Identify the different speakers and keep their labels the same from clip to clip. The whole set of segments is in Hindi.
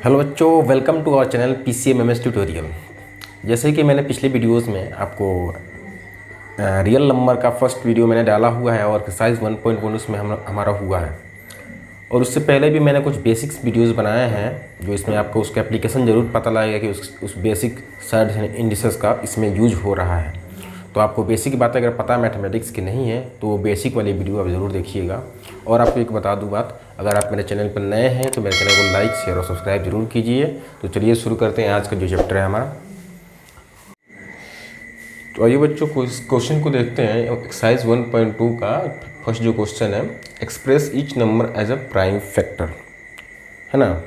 Speaker 1: हेलो बच्चों, welcome to our channel PCMMS tutorial. जैसे कि मैंने पिछले वीडियोस में आपको रियल नंबर का फर्स्ट वीडियो मैंने डाला हुआ है और एक्सरसाइज 1.1 उसमें हमारा हुआ है। और उससे पहले भी मैंने कुछ बेसिक्स वीडियोस बनाए हैं जो इसमें आपको उसका एप्लीकेशन ज़रूर पता लगेगा कि उस बेसिक साइड्स एंड इंडिसेस का इसमें यूज हो रहा है। तो आपको बेसिक बातें अगर पता मैथमेटिक्स की नहीं है तो वो बेसिक वाली वीडियो आप ज़रूर देखिएगा। और आपको एक बता दूं बात, अगर आप मेरे चैनल पर नए हैं तो मेरे चैनल को लाइक, शेयर और सब्सक्राइब जरूर कीजिए। तो चलिए शुरू करते हैं आज का जो चैप्टर है हमारा। तो आइए बच्चों को इस क्वेश्चन को देखते हैं। एक्सरसाइज 1.2 का फर्स्ट जो क्वेश्चन है, express each number as a prime factor, है ना,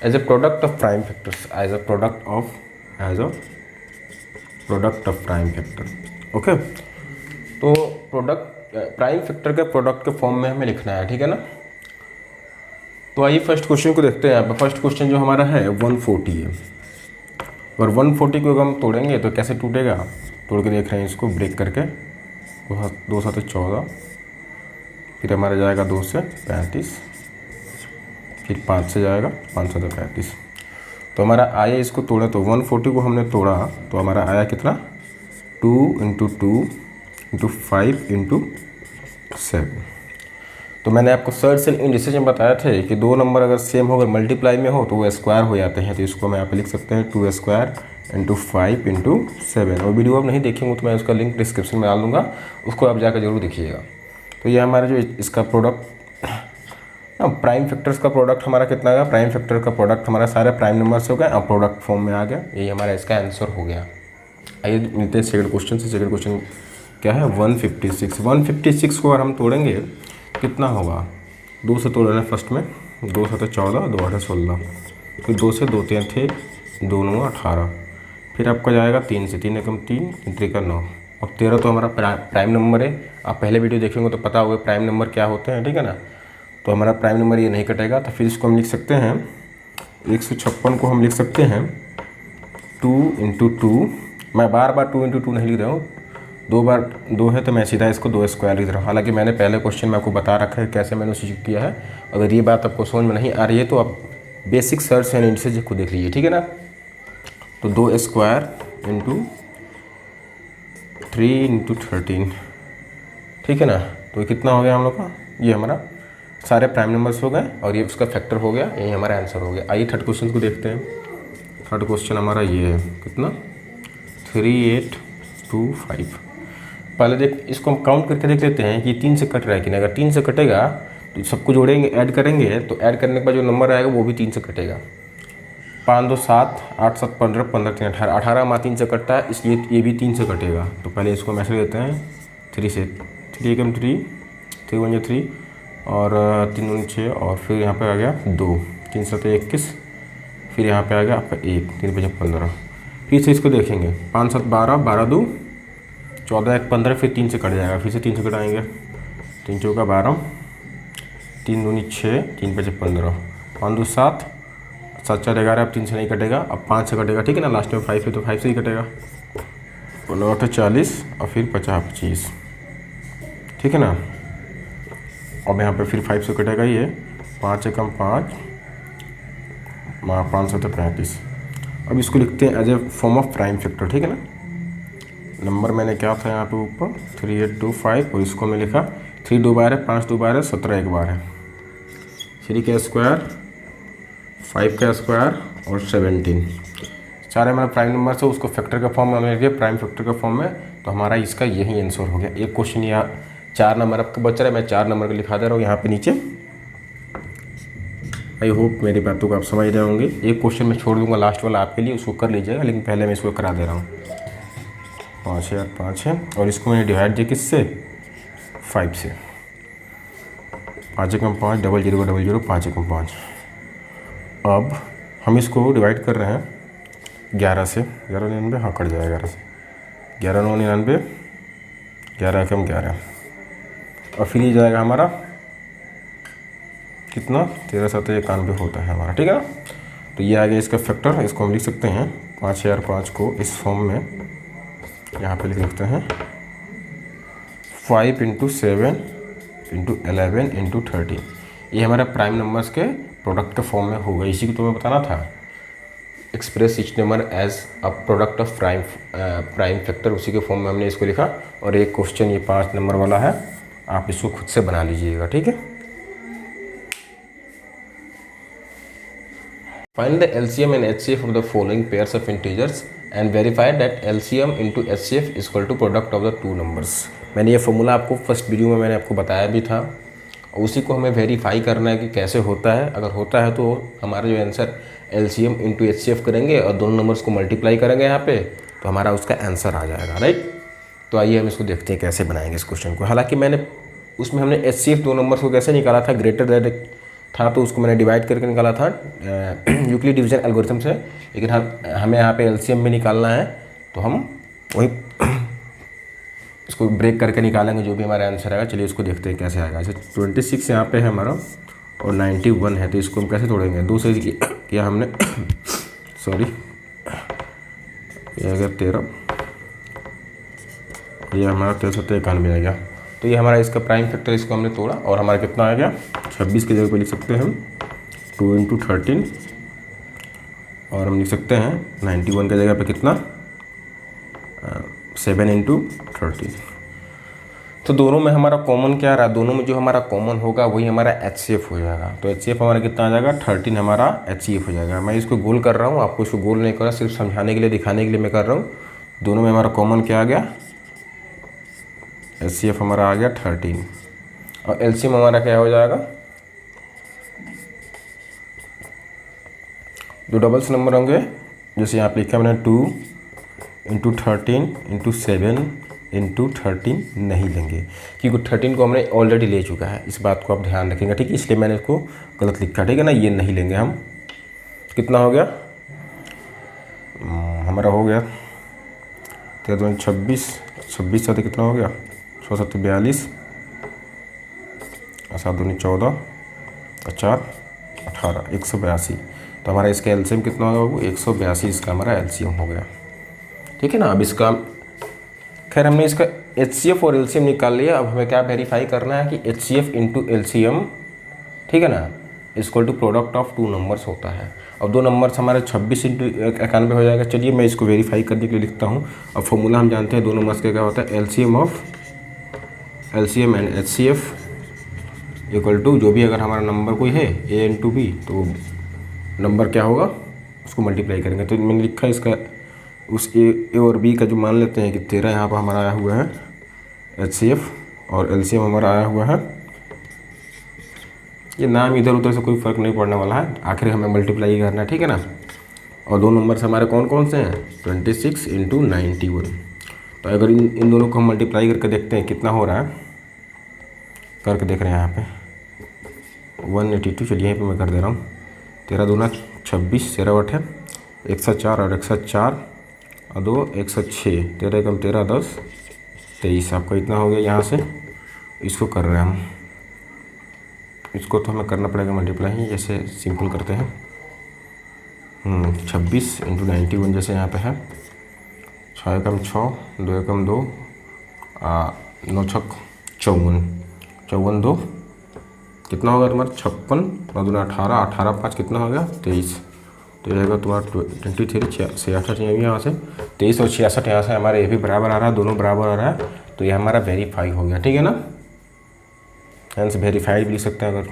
Speaker 1: as a product of prime factors, as a product of prime factor. Okay, तो प्राइम फैक्टर के प्रोडक्ट के फॉर्म में हमें लिखना है, ठीक है ना। तो आइए फर्स्ट क्वेश्चन को देखते हैं। यहाँ पर फर्स्ट क्वेश्चन जो हमारा है 140 है, और 140 को अगर हम तोड़ेंगे तो कैसे टूटेगा, तोड़ के देख रहे हैं इसको ब्रेक करके। 2 7 14, फिर हमारा जाएगा 2 से 35, फिर 5 से जाएगा 5 7 35। तो हमारा आया, इसको तोड़े तो 140 को हमने तोड़ा तो हमारा आया कितना, 2 × 2 × 5 × 7। तो मैंने आपको सर्च एंड इंडिसेस में बताया थे कि दो नंबर अगर सेम हो, अगर मल्टीप्लाई में हो तो वो स्क्वायर हो जाते हैं। तो इसको मैं यहाँ पे लिख सकते हैं 2² × 5 × 7। और वीडियो आप नहीं देखेंगे तो मैं उसका लिंक डिस्क्रिप्शन में डाल दूँगा, उसको आप जाकर जरूर देखिएगा। तो ये हमारा जो इसका प्रोडक्ट प्राइम फैक्टर्स का प्रोडक्ट हमारा कितना आएगा, प्राइम फैक्टर का प्रोडक्ट हमारा सारे प्राइम नंबर्स हो गए, अब प्रोडक्ट फॉर्म में आ गया। यही हमारा इसका आंसर हो गया। आइए मिलते हैं सेकंड क्वेश्चन से। सेकंड क्वेश्चन क्या है, 156। 156 को अगर हम तोड़ेंगे कितना होगा, 2 से तोड़ लेना फर्स्ट में, 2 7 14, 2 8 16, फिर 2 से 2 3 थे, 2 9 18, फिर आपका जाएगा 3 से, 3 एकम 3, 3 का 9, और 13 तो हमारा प्राइम नंबर है। आप पहले वीडियो देखेंगे तो पता होगा प्राइम नंबर क्या होते हैं, ठीक है ना। तो हमारा प्राइम नंबर ये नहीं कटेगा, तो फिर इसको हम लिख सकते हैं 156 को हम लिख सकते हैं 2 × 2। मैं बार 2 × 2 नहीं लिख रहा हूँ, 2 बार 2 है तो मैं सीधा इसको 2² लिख रहा हूँ। हालांकि मैंने पहले क्वेश्चन में आपको बता रखा है कैसे मैंने उसे किया है। अगर ये बात आपको समझ में नहीं आ रही है तो आप बेसिक सर्च एंड इंडिसेस को देख लीजिए, ठीक है ना। तो 2² × 3 × 13, ठीक है ना। तो ये कितना हो गया हम लोग का, ये हमारा सारे प्राइम नंबर्स हो गए और ये उसका फैक्टर हो गया, यही हमारा आंसर हो गया। आइए थर्ड क्वेश्चन को देखते हैं। थर्ड क्वेश्चन हमारा ये है कितना, 3825। पहले देख इसको हम काउंट करके देख लेते हैं कि 3 से कट रहा है कि नहीं। अगर 3 से कटेगा तो सबको जोड़ेंगे, ऐड करेंगे, तो ऐड करने के बाद जो नंबर आएगा वो भी 3 से कटेगा। 5 2 7, 8 7 15, 15 3 18, 18 में 3 से कटता है, इसलिए ये भी 3 से कटेगा। तो पहले इसको मैसेज देते हैं 3 से, 3 एकम 3, 3 1 3, और 3 2 6, और फिर यहाँ पे आ गया 2, 3 7 21, फिर यहाँ पे आ गया आपका 1, 3 5 15। फिर से इसको देखेंगे 5 7 12, 12 2 14 1 15, फिर 3 से कट जाएगा, फिर से 3 से कटाएंगे, 3 चौका 12, 3 2 6, 3 5 15, 5 2 7, 7 4 11, अब 3 से नहीं कटेगा, अब 5 से कटेगा, ठीक है ना। लास्ट में 5 है तो 5 से ही कटेगा, 9 8 40, और फिर 50 25, ठीक है ना। अब यहाँ पे फिर 5 से कटेगा, ये 5 एकम 5, 5 7 35। अब इसको लिखते हैं as a form of prime factor, ठीक है ना। नंबर मैंने क्या था यहाँ पे ऊपर 3825, और इसको मैं लिखा 3 2 बार है, 5 2 बार है, 17 एक बार है, 3 का स्क्वायर, 5 का स्क्वायर और 17। सारे हमारे प्राइम नंबर से उसको फैक्टर के फॉर्म में हमें दिया, प्राइम फैक्टर के फॉर्म में। तो हमारा इसका यही आंसर हो गया। एक क्वेश्चन यहाँ 4 नंबर आपका बच रहा है, मैं 4 नंबर का लिखा दे रहा हूँ यहाँ पे नीचे। आई होप मेरी बातों को आप समझ रहे होंगे। एक क्वेश्चन मैं छोड़ दूंगा लास्ट वाला आपके लिए, उसको कर लीजिएगा, लेकिन पहले मैं इसको करा दे रहा हूँ। 5 है, 5 है, और इसको मैंने डिवाइड किया किससे, 5 से। 5 एकम 5, 0 0 0 0, 5 एकम 5। अब हम इसको डिवाइड कर रहे हैं 11 से, 11 99, हाँ कट जाएगा 11 से, 11 9 99, 11 एकम 11, और फिर ये जाएगा हमारा कितना, 13 7 91 होता है हमारा, ठीक है ना। तो ये आ गया इसका फैक्टर। इसको हम लिख सकते हैं 5005 को इस फॉर्म में यहाँ पे लिख सकते हैं 5 × 7 × 11 × 13। ये हमारा प्राइम नंबर्स के प्रोडक्ट के फॉर्म में होगा, इसी को तुम्हें बताना था। Express each number as a product of prime factor, उसी के फॉर्म में हमने इसको लिखा। और एक क्वेश्चन ये 5 नंबर वाला है, आप इसको खुद से बना लीजिएगा, ठीक है। Find the LCM and HCF of the following pairs of integers and verify that LCM into HCF is equal to product of the two numbers. मैंने ये फॉर्मूला आपको फर्स्ट वीडियो में मैंने आपको बताया भी था, और उसी को हमें वेरीफाई करना है कि कैसे होता है। अगर होता है तो हमारा जो आंसर एलसीएम इंटू एचसीएफ करेंगे और दोनों नंबर्स को मल्टीप्लाई करेंगे यहाँ पे, तो हमारा उसका आंसर आ जाएगा, राइट। तो आइए हम इसको देखते हैं कैसे बनाएंगे इस क्वेश्चन को। हालांकि मैंने उसमें हमने एचसीएफ दो नंबर्स को कैसे निकाला था, ग्रेटर दैट था तो उसको मैंने डिवाइड करके निकाला था यूक्लिड डिवीजन एल्गोरिथम से, लेकिन हमें यहाँ पे एलसीएम भी निकालना है, तो हम वही इसको ब्रेक करके निकालेंगे जो भी हमारा आंसर आएगा। चलिए इसको देखते हैं कैसे आएगा। जैसे 26 यहाँ पे है हमारा और 91 है, तो इसको हम कैसे तोड़ेंगे, 2 से किया हमने सॉरी, ये अगर 13, ये हमारा 1391 आ गया। तो ये हमारा इसका प्राइम फैक्टर, इसको हमने तोड़ा और हमारा कितना आ गया, 26 की जगह पे लिख सकते हैं हम 2 × 13, और हम लिख सकते हैं 91 की जगह पे कितना 7 × 13। तो दोनों में हमारा कॉमन क्या रहा, दोनों में जो हमारा कॉमन होगा वही हमारा एचसीएफ हो जाएगा। तो एचसीएफ हमारा कितना आ जाएगा, 13 हमारा एचसीएफ हो जाएगा। मैं इसको गोल कर रहा हूँ, आपको इसको गोल नहीं कर रहा, सिर्फ समझाने के लिए, दिखाने के लिए मैं कर रहा हूँ। दोनों में हमारा कॉमन क्या आ गया, एचसीएफ हमारा आ गया 13, और एलसीएम हमारा क्या हो जाएगा, जो डबल्स नंबर होंगे, जैसे यहाँ पे लिखा मैंने 2 × 13 × 7 × 13 नहीं लेंगे, क्योंकि 13 को हमने ऑलरेडी ले चुका है, इस बात को आप ध्यान रखेंगे, ठीक है। इसलिए मैंने इसको गलत लिखा, ठीक है ना, ये नहीं लेंगे हम। कितना हो गया हमारा, हो गया 13 26, 26 साथ कितना हो गया, 6 7 42, 7 2 14, 4 18, 182। तो हमारा इसका एलसीएम कितना होगा, वो 182 इसका हमारा एलसीएम हो गया, ठीक है ना। अब इसका खैर हमने इसका एचसीएफ और एलसीएम निकाल लिया। अब हमें क्या वेरीफाई करना है कि एचसीएफ इंटू एलसीएम, ठीक है ना, equal to product of two numbers होता है। अब दो नंबर्स हमारे 26 × 91 हो जाएगा। चलिए मैं इसको वेरीफाई करने के लिए लिखता हूँ। अब फॉर्मूला हम जानते हैं दो नंबर्स का क्या होता है, LCM and HCF equal to, जो भी अगर हमारा नंबर कोई है ए × बी, तो नंबर क्या होगा उसको मल्टीप्लाई करेंगे। तो मैंने लिखा है इसका, उस ए और बी का जो मान लेते हैं कि 13 यहाँ पर हमारा आया हुआ है एचसीएफ, और एलसीएम हमारा आया हुआ है, ये नाम इधर उधर से कोई फ़र्क नहीं पड़ने वाला है, आखिर हमें मल्टीप्लाई करना है, ठीक है ना। और दो नंबर्स हमारे कौन कौन से हैं, 26 × 91। तो अगर इन दोनों को हम मल्टीप्लाई करके देखते हैं कितना हो रहा है, करके देख रहे हैं यहाँ पे 182। चलिए यहीं पे मैं कर दे रहा हूँ, 13 दूना 26, 13 8 है 104, और 104 और 2 106, 13 × 13 10 23, आपका इतना हो गया। यहाँ से इसको कर रहे हैं हम, इसको तो हमें करना पड़ेगा मल्टीप्लाई, जैसे सिंपल करते हैं 26 × 91, जैसे यहाँ पे है 6 × 6, 2 × 2, 9 6 54, 54 2 कितना होगा तुम्हारा 56, 9 दूना 18, 18 5 कितना हो गया 23। तो रहेगा तुम्हारा 23 66 यहाँ से 23 और 66 यहाँ से हमारे ये भी बराबर आ रहा है, दोनों बराबर आ रहा है, तो ये हमारा वेरीफाई हो गया, ठीक है ना। हैंस वेरीफाइड भी लिख सकते हैं, अगर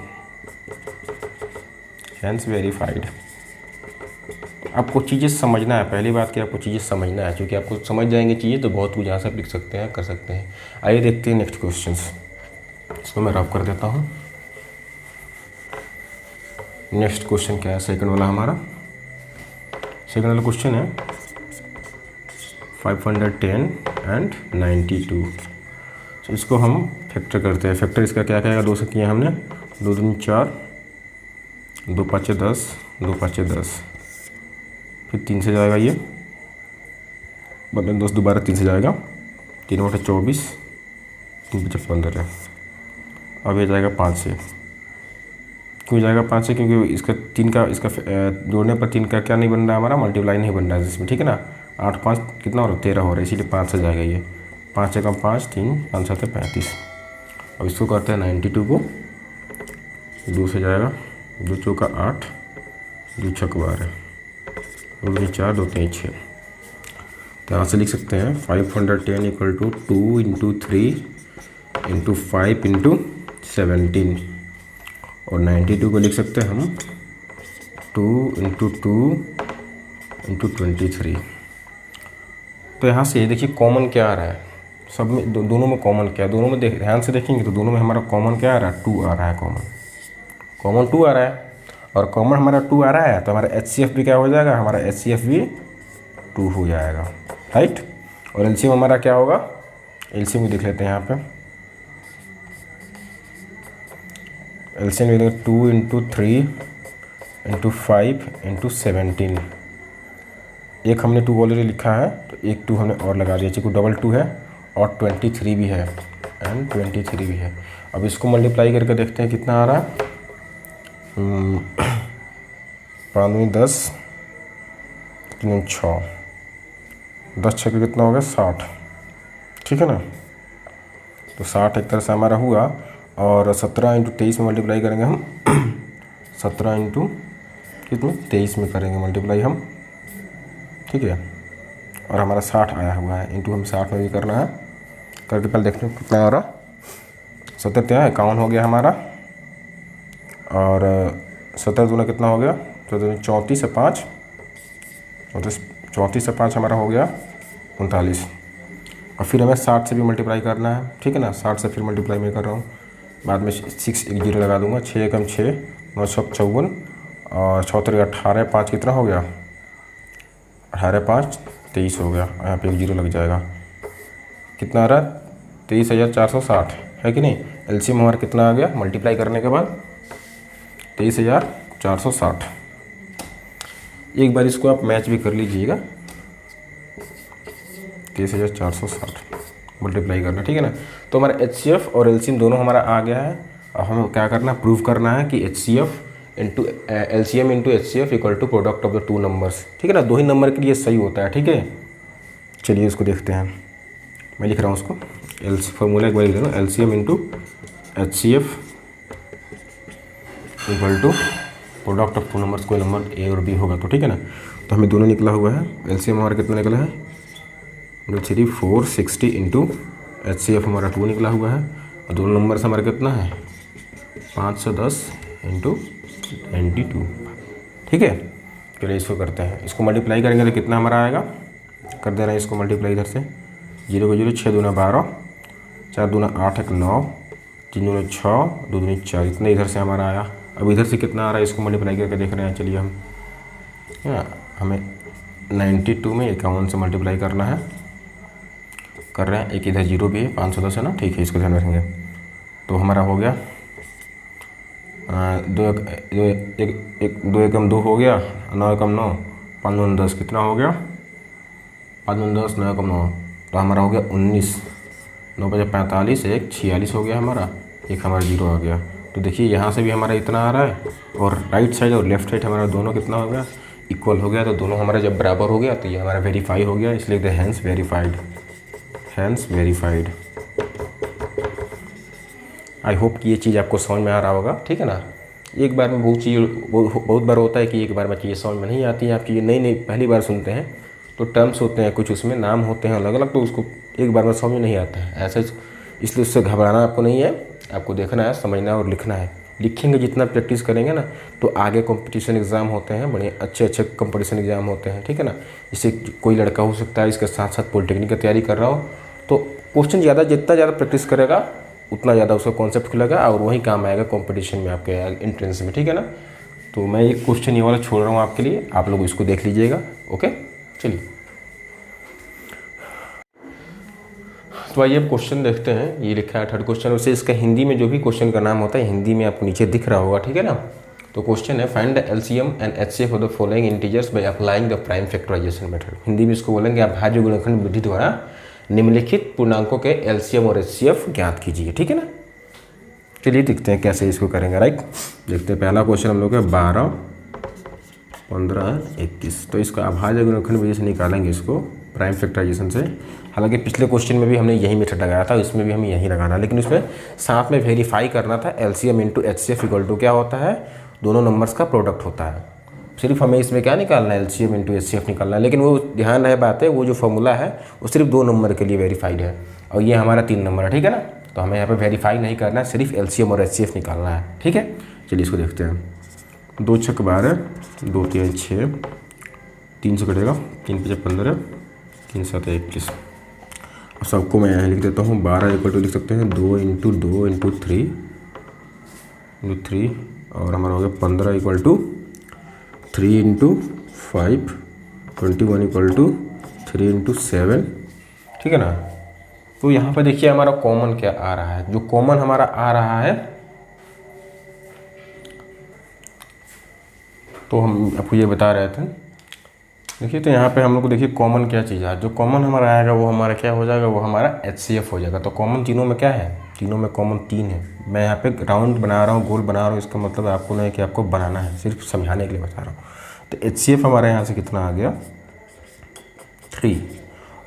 Speaker 1: हैंस वेरीफाइड। आपको चीज़ें समझना है, पहली बात कि आपको चीज़ें समझना है, क्योंकि आपको समझ जाएंगे चीज़ें तो बहुत कुछ यहाँ से आप लिख सकते हैं, कर सकते हैं। आइए देखते हैं नेक्स्ट क्वेश्चन, इसको मैं रफ कर देता हूँ। नेक्स्ट क्वेश्चन क्या है, सेकंड वाला हमारा, सेकंड वाला क्वेश्चन है 510 एंड 92। तो इसको हम फैक्टर करते हैं। फैक्टर इसका क्या कहेगा, 2 से किया हमने, 2 दूनी 4, 2 5 10, 2 5 10, फिर 3 से जाएगा, ये बदल 10 दोबारा 3 से जाएगा, 3 बटे 24, 3 बचे 15। अब ये जाएगा 5 से, क्यों जाएगा 5 से, क्योंकि इसका 3 का, इसका जोड़ने पर 3 का क्या नहीं बन रहा है, हमारा मल्टीप्लाई नहीं बन रहा है जिसमें, ठीक है ना। 8 5 कितना हो रहा है 13 हो रहा है, इसीलिए 5 से जाएगा ये, 5 से कम 5, 3 5 7 35। अब इसको करते हैं 92 को 2 से जाएगा, 2 चौका 8, 2 छक 12, 2 दूनी 4, 2 3 6। तो यहाँ से लिख सकते हैं 510 equal to 2 into 3 into 5 into 17, और 92 को लिख सकते हैं हम 2 इंटू 2 इंटू 23। तो यहाँ से देखिए कॉमन क्या आ रहा है, सब में दोनों में कॉमन क्या है, दोनों में ध्यान से देखेंगे तो दोनों में हमारा कॉमन क्या आ रहा है, 2 आ रहा है, कॉमन 2 आ रहा है, और कॉमन हमारा 2 आ रहा है तो हमारा HCF भी क्या हो जाएगा, हमारा HCF भी 2 हो जाएगा, राइट। और LCM हमारा क्या होगा, LCM भी देख लेते हैं यहाँ पे, LCM देखेंगे 2 इंटू 3 इंटू 5 इंटू 17। एक हमने 2 ऑलरेडी लिखा है तो एक 2 हमने और लगा दिया, क्योंकि डबल 2 है और 23 भी है एंड 23 भी है। अब इसको मल्टीप्लाई करके देखते हैं कितना आ रहा है, 5 10 3 6, 10 6 कितना हो गया 60, ठीक है ना। तो 60 एक तरह से हमारा हुआ, और 17 इंटू 23 में मल्टीप्लाई करेंगे हम 17 इंटू कितने 23 में करेंगे मल्टीप्लाई हम, ठीक है। और हमारा 60 आया हुआ है, इंटू हम 60 में भी करना है, करके पहले देखते हैं कितना आ रहा, 57 हो गया हमारा, और 17 दूना कितना हो गया, तो 34 से 5, 34 से 5 हमारा हो गया 39, और फिर हमें 60 से भी मल्टीप्लाई करना है, ठीक है ना। 60 से फिर मल्टीप्लाई मैं कर रहा हूँ, बाद में 6 एक 0 लगा दूंगा, 6 एकम 6, 9 छक 54, और 34 18, 5 कितना हो गया 18 5 23 हो गया, यहाँ पे एक 0 लग जाएगा, कितना आ रहा है 23,460, है कि नहीं। LCM हमारा कितना आ गया मल्टीप्लाई करने के बाद 23,460। एक बार इसको आप मैच भी कर लीजिएगा, 23,460 मल्टीप्लाई करना, ठीक है ना। तो हमारा HCF और LCM दोनों हमारा आ गया है। अब हमें क्या करना है, प्रूव करना है कि HCF into LCM into HCF equal to product of the 2 numbers, ठीक है ना। 2 ही नंबर के लिए सही होता है, ठीक है। चलिए इसको देखते हैं, मैं लिख रहा हूँ उसको, फॉर्मूला एक बार लिख रहा हूँ, LCM into HCF equal to product of 2 numbers, कोई नंबर A और B होगा तो, ठीक है ना। तो हमें दोनों निकला हुआ है, LCM हमारा कितना निकला है 3 460 इंटू HCF हमारा 2 निकला हुआ है, और दोनों नंबर से हमारा कितना है 510 इंटू 92, ठीक है। चलिए इसको करते हैं, इसको मल्टीप्लाई करेंगे तो कितना हमारा आएगा, कर दे रहे हैं इसको मल्टीप्लाई इधर से, 0 को 0, 6 दूना 12, 4 दूना 8 1 9, 3 दूना 6, 2 दूनी 4, इतना इधर से हमारा आया। अब इधर से कितना आ रहा है इसको मल्टीप्लाई करके देख रहे हैं, चलिए हम हमें 92 में 51 से मल्टीप्लाई करना है, कर रहे हैं, एक इधर 0 भी है, 510 है ना, ठीक है, इसको ध्यान रखेंगे। तो हमारा हो गया 2 एकम 2 हो गया, 9 एकम 9, 5 दूना 10, कितना हो गया 5 दूना 10, 9 एकम 9, तो हमारा हो गया 19, 9 बजे 45, 1 46 हो गया हमारा, एक हमारा 0 आ गया। तो देखिए यहाँ से भी हमारा इतना आ रहा है, और राइट साइड और लेफ्ट साइड हमारा दोनों कितना हो गया, इक्वल हो गया। तो दोनों हमारा जब बराबर हो गया तो ये हमारा वेरीफाई हो गया, इसलिए लिखते हैं hence verified, hence verified. I hope कि ये चीज़ आपको समझ में आ रहा होगा, ठीक है ना। एक बार में बहुत बार होता है कि एक बार में चीज़ें समझ में नहीं आती हैं, आपकी नई पहली बार सुनते हैं तो टर्म्स होते हैं कुछ, उसमें नाम होते हैं अलग अलग, तो उसको एक बार में समझ में नहीं आता है ऐसे, इसलिए उससे घबराना आपको नहीं है, आपको देखना है, समझना है और लिखना है। लिखेंगे जितना प्रैक्टिस करेंगे ना, तो आगे कंपटीशन एग्ज़ाम होते हैं, बड़े अच्छे कंपटीशन एग्ज़ाम होते हैं, ठीक है ना। इससे कोई लड़का हो सकता है इसके साथ साथ पॉलिटेक्निक की तैयारी कर रहा हो, तो क्वेश्चन जितना ज़्यादा प्रैक्टिस करेगा उतना ज़्यादा उसका कॉन्सेप्ट खुलेगा और वही काम आएगा कंपटीशन में, आपके एंट्रेंस में, ठीक है ना। तो मैं एक क्वेश्चन ये वाला छोड़ रहा हूँ आपके लिए, आप लोग इसको देख लीजिएगा, ओके। चलिए तो आइए अब क्वेश्चन देखते हैं, ये लिखा है 3rd क्वेश्चन, वैसे इसका हिंदी में जो भी क्वेश्चन का नाम होता है हिंदी में आपको नीचे दिख रहा होगा, ठीक है ना। तो क्वेश्चन है find the LCM and HCF of the following integers by applying the prime factorisation method. Hindi में इसको बोलेंगे आप भाज्य गुणनखंड विधि द्वारा निम्नलिखित पूर्णांकों के LCM और HCF ज्ञात कीजिए, ठीक है ना। चलिए देखते हैं कैसे इसको करेंगे, राइट। देखते हैं पहला क्वेश्चन हम लोग है 12 15 21, तो इसका अभाज्य गुणनखंड विधि से निकालेंगे इसको प्राइम फैक्टराइजेशन से। हालांकि पिछले क्वेश्चन में भी हमने यही मेथड लगाया था, इसमें भी हमें यही लगाना, लेकिन इसमें साथ में वेरीफाई करना था LCM into HCF equal to क्या होता है दोनों नंबर्स का प्रोडक्ट होता है। सिर्फ हमें इसमें क्या निकालना है, LCM इंटू HCF निकालना है। लेकिन वो ध्यान रहे बात है, वो जो फॉर्मूला है वो सिर्फ 2 नंबर के लिए वेरीफाइड है और ये हमारा 3 नंबर है, ठीक है ना। तो हमें यहाँ पे वेरीफाई नहीं करना है, सिर्फ LCM और HCF निकालना है, ठीक है। चलिए इसको देखते हैं। 2 छक 12, 2 3 6, 3 से कटेगा, 3 5 15, 3 7 21। अब सबको मैं यहाँ लिख देता हूँ। 12 इक्वल टू लिख सकते हैं 2 इंटू 2 इंटू 3 और हमारा हो गया 15 equal to 3 into 5, 21 equal to 3 into 7, ठीक है ना। तो यहाँ पर देखिए हमारा कॉमन क्या आ रहा है। जो कॉमन हमारा आ रहा है, तो हम आपको ये बता रहे थे। देखिए तो यहाँ पे हम लोग को देखिए कॉमन क्या चीज़ है। जो कॉमन हमारा आएगा वो हमारा क्या हो जाएगा, वो हमारा HCF हो जाएगा। तो कॉमन तीनों में क्या है, तीनों में कॉमन 3 है। मैं यहाँ पे राउंड बना रहा हूँ, गोल बना रहा हूँ, इसका मतलब आपको नहीं कि आपको बनाना है, सिर्फ समझाने के लिए बता रहा हूँ। तो HCF हमारे यहाँ से कितना आ गया 3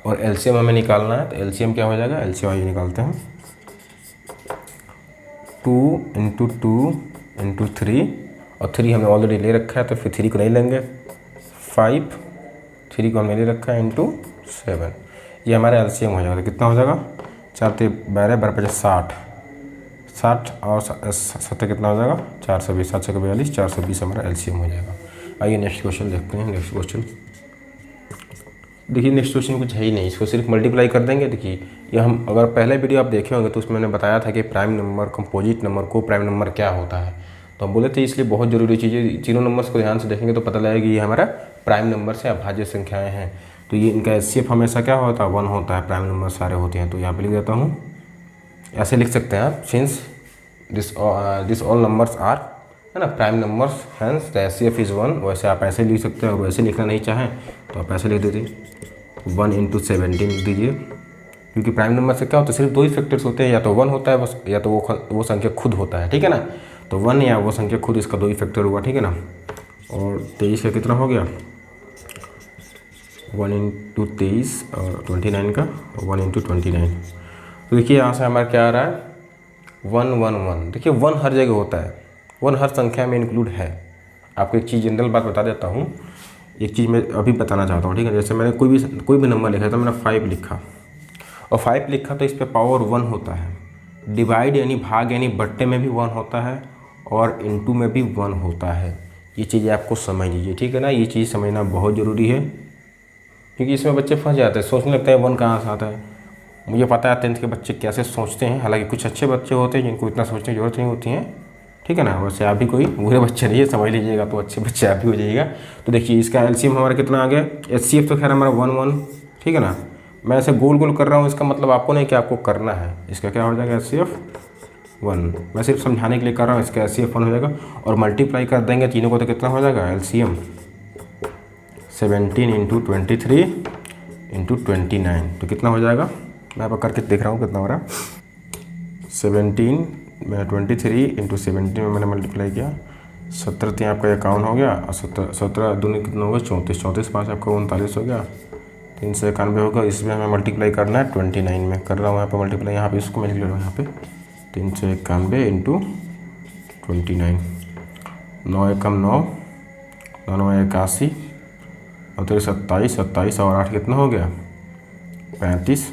Speaker 1: और LCM हमें निकालना है। तो LCM क्या हो जाएगा, LCM आइए निकालते हैं। 2 इंटू 2 इंटू 3 और 3 हमने ऑलरेडी ले रखा है तो फिर 3 को नहीं लेंगे। 5, 3 को हमने ले रखा है इंटू 7, ये हमारा LCM हो जाएगा। तो कितना हो जाएगा, 4 3 12 12 5 60 और 7 कितना हो जाएगा 420, 7 6 42, 420 हमारा LCM हो जाएगा। आइए नेक्स्ट क्वेश्चन देखते हैं। नेक्स्ट क्वेश्चन देखिए, नेक्स्ट क्वेश्चन कुछ है ही नहीं, इसको सिर्फ मल्टीप्लाई कर देंगे। देखिए ये हम अगर पहले वीडियो आप देखे होंगे तो उसमें मैंने बताया था कि प्राइम नंबर, कंपोजिट नंबर को प्राइम नंबर क्या होता है। तो हम बोले थे इसलिए बहुत ज़रूरी चीज़ें, तीनों नंबर्स को ध्यान से देखेंगे तो पता लगेगा कि ये हमारा प्राइम नंबर से अभाज्य संख्याएं हैं। तो ये इनका HCF हमेशा क्या होता है, 1 होता है। प्राइम नंबर सारे होते हैं। तो यहाँ पे लिख देता हूँ, ऐसे लिख सकते हैं आप, since this all numbers are, है ना, prime numbers, hence the HCF is 1। वैसे आप ऐसे लिख सकते हैं और वैसे लिखना नहीं चाहें तो आप ऐसे लिख दीजिए 1 इंटू 17 लिख दीजिए। क्योंकि प्राइम नंबर से क्या होता है, सिर्फ 2 ही फैक्टर्स होते हैं, या तो 1 होता है बस, या तो वो संख्या खुद होता है, ठीक है ना। तो 1 या वो संख्या खुद, इसका 2 ही फैक्टर हुआ, ठीक है ना। और 23 का कितना हो गया, 1 इंटू 23 और 29 का 1 इंटू 29। तो देखिए यहाँ से हमारा क्या आ रहा है 1 1 1। देखिए 1 हर जगह होता है, 1 हर संख्या में इंक्लूड है। आपको एक चीज़ जनरल बात बता देता हूँ, एक चीज़ मैं अभी बताना चाहता हूँ, ठीक है। जैसे मैंने कोई भी नंबर लिखा तो मैंने 5 लिखा और 5 लिखा तो इस पर पावर 1 होता है। डिवाइड यानी भाग यानी बट्टे में भी 1 होता है और इनटू में भी 1 होता है। ये चीज़ें आपको समझ लीजिए, ठीक है ना। ये चीज़ समझना बहुत ज़रूरी है क्योंकि इसमें बच्चे फंस जाते हैं, सोचने लगते हैं 1 कहाँ से आता है। मुझे पता है 10th के बच्चे कैसे सोचते हैं, हालांकि कुछ अच्छे बच्चे होते हैं जिनको इतना सोचने की जरूरत नहीं होती है, ठीक है ना। वैसे आप भी कोई बुरे बच्चे नहीं है, समझ लीजिएगा तो अच्छे बच्चे आप भी हो जाइएगा। तो देखिए इसका LCM हमारा कितना आ गया, HCF तो खैर हमारा 1 1, ठीक है ना। मैं ऐसे गोल गोल कर रहा हूँ, इसका मतलब आपको नहीं कि आपको करना है। इसका क्या हो जाएगा HCF 1, मैं सिर्फ समझाने के लिए कर रहा हूँ। इसका HCF 1 हो जाएगा और मल्टीप्लाई कर देंगे तीनों को तो कितना हो जाएगा LCM 17 इंटू 23 इंटू 29। तो कितना हो जाएगा, मैं अब करके देख रहा हूँ कितना हो रहा है। 17 में 23 इंटू 17 में मैंने मल्टीप्लाई किया, 17 3 आपका 51 हो गया और 17 दूनी कितना हो गया 34, 34 5 आपका 39 हो गया, 3 से 91 होगा। इसमें हमें मल्टीप्लाई करना है 29 में, कर रहा हूँ यहाँ पे मल्टीप्लाई। यहाँ पे इसको मैं लिख ले रहा हूँ यहाँ पे 3 से 91 इंटू 29, 9 एकम 9, 9 9 81 और 27 27 और 8 कितना हो गया 35,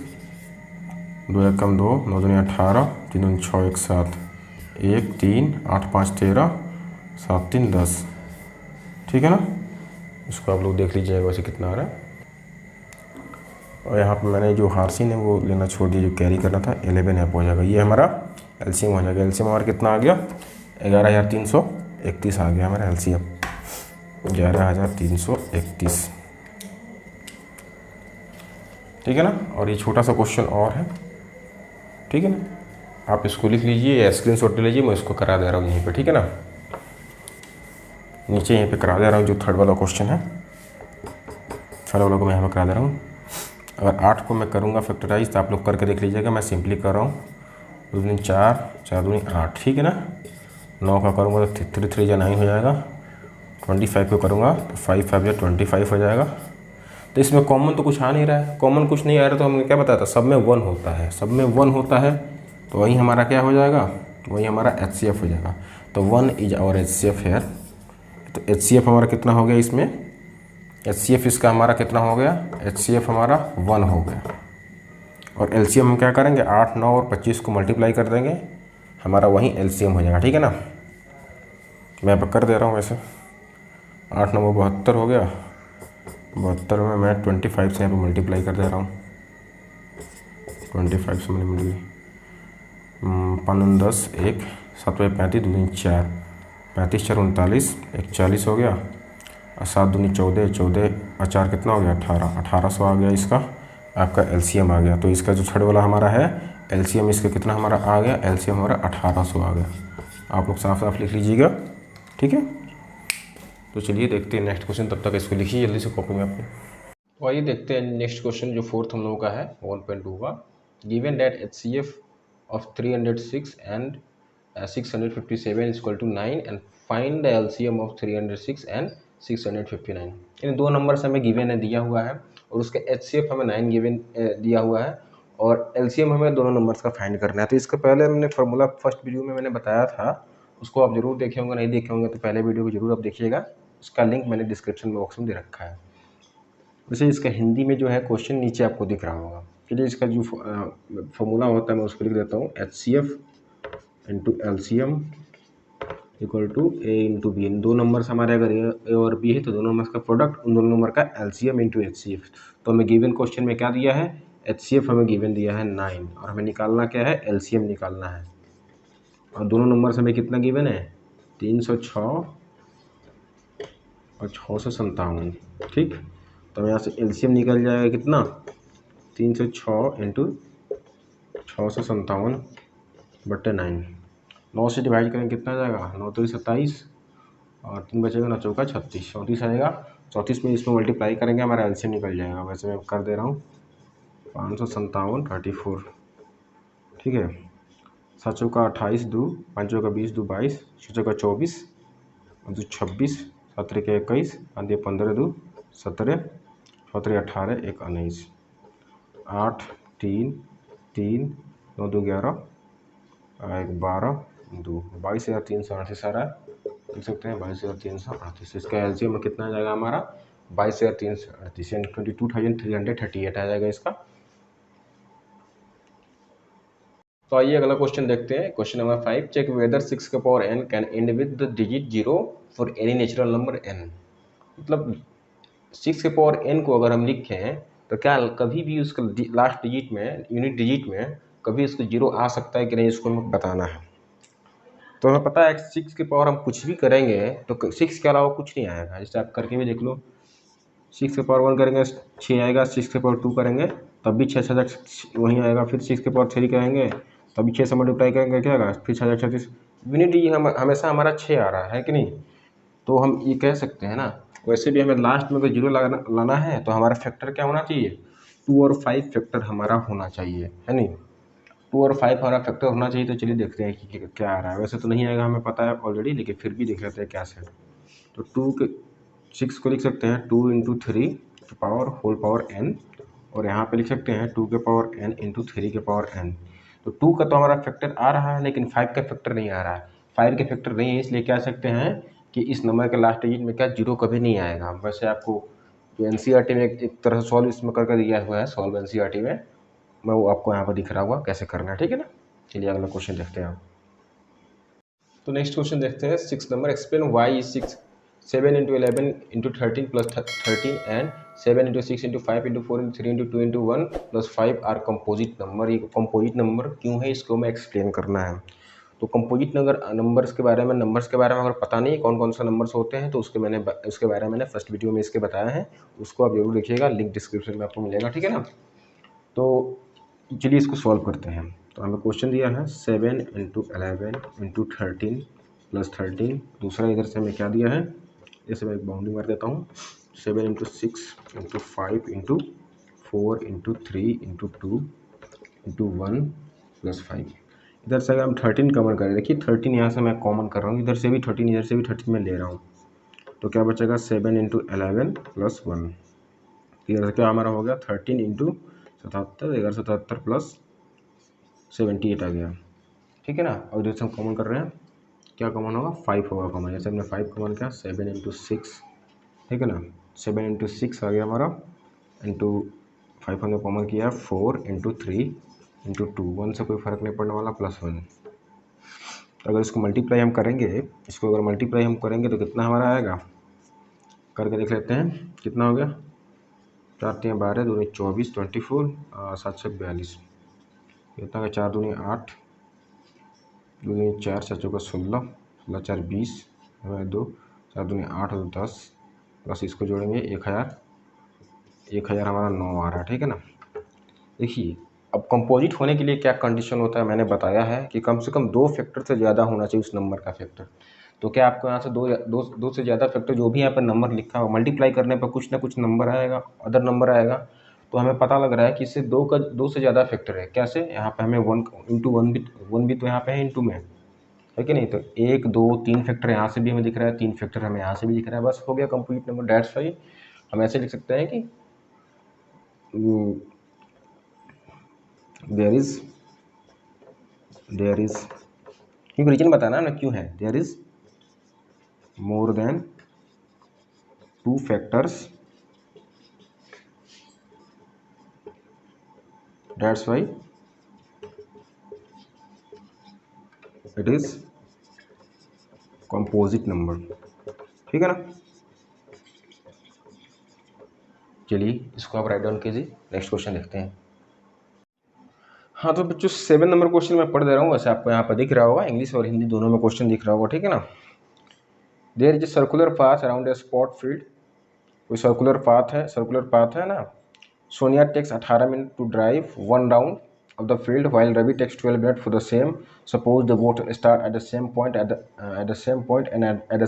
Speaker 1: 2 एकम 2, 9 दूनी 18, 3 दूनी 6 1 7 1 3 8 5 13 7 3 10, ठीक है ना। इसको आप लोग देख लीजिएगा वैसे कितना आ रहा है। और यहाँ पे मैंने जो हार्सिन है वो लेना छोड़ दिया, जो कैरी करना था 11 ऐप हो जाएगा। ये हमारा LCM हो जाएगा। LCM हमारा कितना आ गया 11,331 आ गया हमारा LCM 11,331, ठीक है ना। और ये छोटा सा क्वेश्चन और है, ठीक है ना, आप इसको लिख लीजिए या स्क्रीनशॉट ले लीजिए, मैं इसको करा दे रहा हूँ यहीं पे, ठीक है ना। नीचे यहीं पे करा दे रहा हूँ, जो थर्ड वाला क्वेश्चन है, थर्ड वाला को मैं यहाँ पे करा दे रहा हूँ। अगर 8 को मैं करूँगा फैक्टराइज तो आप लोग करके देख लीजिएगा, मैं सिंपली कर रहा हूँ। 2 दूनी 4, 4 दूनी 8, ठीक है ना। 9 का करूँगा तो 3 3 या 9 हो जाएगा। 25 को करूँगा तो 5 5 या 25 हो जाएगा। तो इसमें कॉमन तो कुछ आ नहीं रहा है, कॉमन कुछ नहीं आ रहा तो हमने क्या बताया था, सब में 1 होता है, सब में 1 होता है। तो वही हमारा क्या हो जाएगा, वही हमारा HCF हो जाएगा। तो 1 इज आवर HCF हेयर। तो HCF हमारा कितना हो गया इसमें, HCF इसका हमारा कितना हो गया, HCF हमारा 1 हो गया। और LCM हम क्या करेंगे, 8, 9 और 25 को मल्टीप्लाई कर देंगे, हमारा वही LCM हो जाएगा, ठीक है ना। मैं अब कर दे रहा हूँ वैसे, 8 9 72 हो गया, 72 में मैं 25 से यहाँ पे मल्टीप्लाई कर दे रहा हूँ, 25 से मल्टीप्लाई 5 10 1 7 35 2 4 35 4 39 1 40 हो गया, और 7 दूनी 14 14 और 4 कितना हो गया 18 1800 आ गया इसका आपका LCM आ गया। तो इसका जो थर्ड वाला हमारा है LCM इसका कितना हमारा आ गया, LCM हमारा 1800 आ गया। आप लोग साफ साफ लिख लीजिएगा, ठीक है। तो चलिए देखते हैं नेक्स्ट क्वेश्चन, तब तक इसको लिखिए जल्दी से कॉपी में अपने। तो आइए देखते हैं नेक्स्ट क्वेश्चन जो फोर्थ हम लोगों का है 1.2 का। Given that HCF of 306 and 657 is equal to 9 and find the LCM of 306 and 659। इन दो नंबर्स हमें गिवन है, दिया हुआ है, और उसके HCF हमें 9 गिवन दिया हुआ है, और LCM हमें दोनों नंबर्स का फाइंड करना है। तो इसका पहले हमने फार्मूला फर्स्ट वीडियो में मैंने बताया था, उसको आप जरूर देखे होंगे, नहीं देखे होंगे तो पहले वीडियो को जरूर आप देखिएगा, उसका लिंक मैंने डिस्क्रिप्शन बॉक्स में दे रखा है। वैसे इसका हिंदी में जो है क्वेश्चन नीचे आपको दिख रहा होगा। चलिए इसका जो फॉर्मूला होता है मैं उसको लिख देता हूँ, HCF into LCM equal to A into B. इन दो नंबर्स हमारे अगर A और B है तो दोनों नंबर्स का प्रोडक्ट, उन दोनों नंबर का LCM इंटू HCF। तो हमें गिवन क्वेश्चन में क्या दिया है, HCF हमें गिवन दिया है 9, और हमें निकालना क्या है, LCM निकालना है। और दोनों नंबर्स हमें कितना गिवन है, 306 और 657, ठीक। तो यहाँ से LCM निकल जाएगा कितना, 306 इंटू 657 बट्टे 9। 9 से डिवाइड करेंगे कितना जाएगा, 9 तो 27 और 3 बचेगा ना, चौका 36, 34 आएगा। 34 में इसमें मल्टीप्लाई करेंगे हमारा LCM निकल जाएगा। वैसे मैं कर दे रहा हूँ 557 34, ठीक है। 7 चौका 28 2, 5 चौका 20 2 22, 6 चौका 24 और 2 26, 7 के 21, 15 2 17, 17 18 1 19, 8 3 3 9 2 11 1 12 2 22,338 आ रहा है, देख सकते हैं 22,338। इसका LCM में कितना आ जाएगा हमारा, 22,338 यानी 22,338 आ जाएगा इसका। तो आइए अगला क्वेश्चन देखते हैं, क्वेश्चन नंबर 5। चेक वेदर 6 का power n can and with the digit 0 for any natural number n। मतलब 6 के पावर n को अगर हम लिखें तो क्या कभी भी उसका लास्ट डिजिट में, यूनिट डिजिट में कभी इसको 0 आ सकता है कि नहीं, इसको हमें बताना है। तो हमें पता है 6 के पावर हम कुछ भी करेंगे तो 6 के अलावा कुछ नहीं आएगा। जैसे आप करके भी देख लो, 6 के पावर 1 करेंगे 6 आएगा, 6 के पावर 2 करेंगे तब भी 6 वहीं आएगा, फिर 6 के पावर 3 करेंगे तभी 6 से मल्टीप्लाई करेंगे क्या आएगा, फिर 6,036। यूनिट ये हमेशा हमारा 6 आ रहा है कि नहीं। तो हम ये कह सकते हैं ना, वैसे भी हमें लास्ट में अगर 0 लाना है तो हमारा फैक्टर क्या होना चाहिए, 2 और 5 फैक्टर हमारा होना चाहिए, है नहीं। 2 और 5 हमारा फैक्टर होना चाहिए। तो चलिए देखते हैं कि क्या आ रहा है। वैसे तो नहीं आएगा हमें पता है ऑलरेडी, लेकिन फिर भी देख लेते हैं क्या है। तो 6 को लिख सकते हैं 2 into 3 power whole power n, और यहाँ पे लिख सकते हैं 2 के पावर n इंटू 3 के पावर n। तो 2 का तो हमारा फैक्टर आ रहा है, लेकिन 5 का फैक्टर नहीं आ रहा है। 5 के फैक्टर नहीं है, इसलिए कह सकते हैं कि इस नंबर के लास्ट डिजिट में क्या 0 कभी नहीं आएगा। वैसे आपको जो NCERT में एक तरह से सॉल्व इसमें करके दिया हुआ है, सॉल्व NCERT में, मैं वो आपको यहाँ पर दिख रहा हुआ कैसे करना है, ठीक है ना। चलिए अगला क्वेश्चन देखते हैं आप। तो नेक्स्ट क्वेश्चन देखते हैं 6 number. Explain why is 6 7 into 11 into 13 plus 13 and 7 into 6 into 5 into 4 into 3 into 2 into 1 plus 5 are composite number. ये कंपोजिट नंबर क्यों है, इसको मैं एक्सप्लेन करना है। तो कंपोजिट नंबर्स के बारे में अगर पता नहीं कौन कौन सा नंबर्स होते हैं तो उसके बारे में मैंने फर्स्ट वीडियो में इसके बताया है, उसको आप जरूर देखिएगा, लिंक डिस्क्रिप्शन में आपको मिलेगा, ठीक है ना। तो चलिए इसको सॉल्व करते हैं। तो हमें क्वेश्चन दिया है 7 इंटू 11 इंटू 13 प्लस 13। दूसरा इधर से हमें क्या दिया है, जैसे मैं एक बाउंडिंग मार देता हूँ, 7 into 6 into 5 into 4 into 3 into 2 into 1 plus 5। इधर से अगर हम 13 कॉमन करें, देखिए 13 यहाँ से मैं कॉमन कर रहा हूँ, इधर से भी 13 इधर से भी 13 मैं ले रहा हूँ, तो क्या बचेगा 7 इंटू 11 प्लस 1। इधर से क्या हमारा हो गया 13 इंटू 77, 1177 प्लस 78 आ गया, ठीक है ना। और इधर से हम कॉमन कर रहे हैं क्या कॉमन होगा, 5 होगा कॉमन। जैसे हमने 5 कॉमन किया, 7 इंटू 6, ठीक है ना, 7 इंटू 6 आ गया हमारा, इंटू 5 हमने कॉमन किया, 4 इंटू 3 इंटू 2, 1 से कोई फ़र्क नहीं पड़ने वाला, +1। तो अगर इसको मल्टीप्लाई हम करेंगे, इसको अगर मल्टीप्लाई हम करेंगे तो कितना हमारा आएगा, करके देख लेते हैं कितना हो गया। 4 3 12, 2 24, 24, 7 से 42, कितना का 4 दूनी 8, 2 4, 7 चौका 16, 16 4 20, 2 4 दूनी 8 और 10, प्लस इसको जोड़ेंगे 1000, 1000 हमारा 9 आ रहा है, ठीक है ना। देखिए अब कंपोजिट होने के लिए क्या कंडीशन होता है, मैंने बताया है कि कम से कम 2 फैक्टर से ज़्यादा होना चाहिए उस नंबर का फैक्टर। तो क्या आपको यहाँ से दो से ज़्यादा फैक्टर जो भी यहाँ पर नंबर लिखा हो, मल्टीप्लाई करने पर कुछ ना कुछ नंबर आएगा, अदर नंबर आएगा। तो हमें पता लग रहा है कि इससे 2 से ज़्यादा फैक्टर है। कैसे, यहाँ पे हमें 1 इंटू 1 भी तो यहाँ पे है इंटू में, है कि नहीं। तो 1 2 3 फैक्टर यहाँ से भी हमें दिख रहा है, 3 फैक्टर हमें यहाँ से भी दिख रहा है, बस हो गया कंप्लीट नंबर। दैट्स वाई हम ऐसे लिख सकते हैं कि देयर इज, क्योंकि रीजन बताना ना क्यों है, there is more than 2 factors, that's why it is composite number, ठीक है ना। चलिए इसको आप राइट डाउन कीजिए, नेक्स्ट क्वेश्चन देखते हैं। हाँ तो बच्चों 7 नंबर क्वेश्चन मैं पढ़ दे रहा हूँ, वैसे आपको यहाँ पर दिख रहा होगा, इंग्लिश और हिंदी दोनों में क्वेश्चन दिख रहा होगा, ठीक है ना। There is a circular path around a spot field, कोई सर्कुलर पाथ है ना। Sonia takes 18 minute to drive 1 round of the field while Ravi takes 12 minutes for the same. Suppose the both start at the same point and at the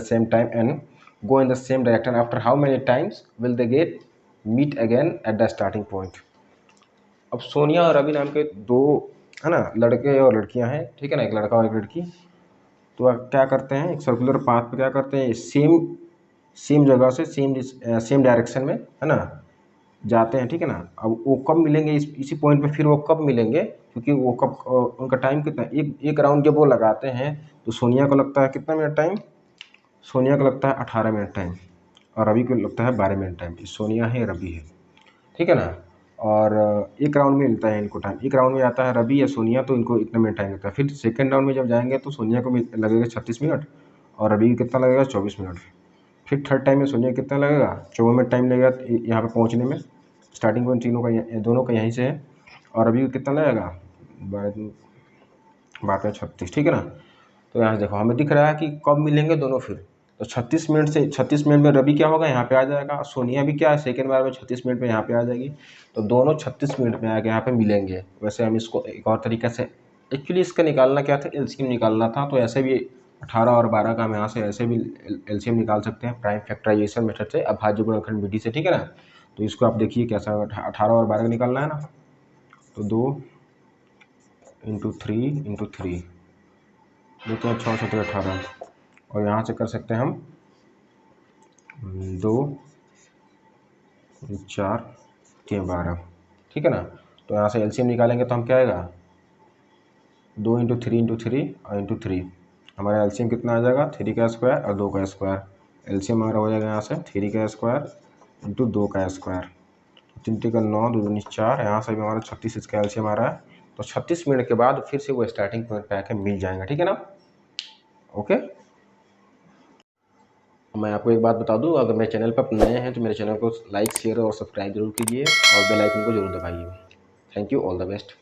Speaker 1: same time and go in the same direction. After how many times will they meet again at the starting point? अब सोनिया और रवि नाम के 2 है ना लड़के और लड़कियां हैं, ठीक है ना, एक लड़का और एक लड़की। तो क्या करते हैं, एक सर्कुलर पाथ पे क्या करते हैं, सेम जगह से सेम डायरेक्शन में है ना जाते हैं, ठीक है ना। अब वो कब मिलेंगे, इसी पॉइंट पे फिर वो कब मिलेंगे, क्योंकि वो कब उनका टाइम कितना, एक राउंड जब वो लगाते हैं तो सोनिया को लगता है कितना मिनट टाइम, सोनिया को लगता है 18 मिनट टाइम और रवि को लगता है 12 मिनट टाइम। सोनिया है, रवि है, ठीक है ना। और एक राउंड में मिलता है इनको टाइम, एक राउंड में आता है रवि या सोनिया तो इनको इतना मिनट टाइम लगता है। फिर सेकेंड राउंड में जब जाएंगे तो सोनिया को लगेगा 36 मिनट और रवि को कितना लगेगा 24 मिनट। फिर थर्ड टाइम में सोनिया कितना लगेगा 54 मिनट टाइम लगेगा यहाँ पे पहुँचने में। स्टार्टिंग पॉइंट तीनों का दोनों का यहीं से है और अभी कितना लगेगा 12 36, ठीक है ना। तो यहाँ से देखो हमें दिख रहा है कि कब मिलेंगे दोनों फिर, तो 36 मिनट में रवि क्या होगा यहाँ पे आ जाएगा, सोनिया भी क्या है सेकेंड बार में 36 मिनट में यहाँ पे आ जाएगी। तो दोनों 36 मिनट में आके यहाँ पे मिलेंगे। वैसे हम इसको एक और तरीके से, एक्चुअली इसका निकालना क्या था, एलसीएम निकालना था। तो ऐसे भी 18 और 12 का हम यहाँ से ऐसे भी एलसीएम निकाल सकते हैं प्राइम फैक्टराइजेशन मेथड से, अभाज्य गुणनखंड विधि से, ठीक है ना। तो इसको आप देखिए कैसा, 18 और 12 का निकालना है ना, तो 2 इंटू 3 देखते हैं 6 7 18, और यहाँ से कर सकते हैं हम 2 4 3 12, ठीक है ना। तो यहाँ से एलसीएम निकालेंगे तो हम क्या आएगा 2 इंटू 3 और इंटू 3, हमारा एलसीएम कितना आ जाएगा 3 का स्क्वायर और 2 का स्क्वायर। एलसीएम हमारा हो जाएगा यहाँ से 3 का स्क्वायर इंटू 2 का स्क्वायर, 3 का 9 2 19 4, यहाँ से भी हमारा 36 इसका एलसीएम आ रहा है। तो 36 मिनट के बाद फिर से वो स्टार्टिंग पॉइंट पे आके मिल जाएगा, ठीक है ना। ओके, मैं आपको एक बात बता दूं, अगर मेरे चैनल पर नए हैं तो मेरे चैनल को लाइक शेयर और सब्सक्राइब जरूर कीजिए और बेल आइकन को जरूर दबाइए। Thank you, all the best.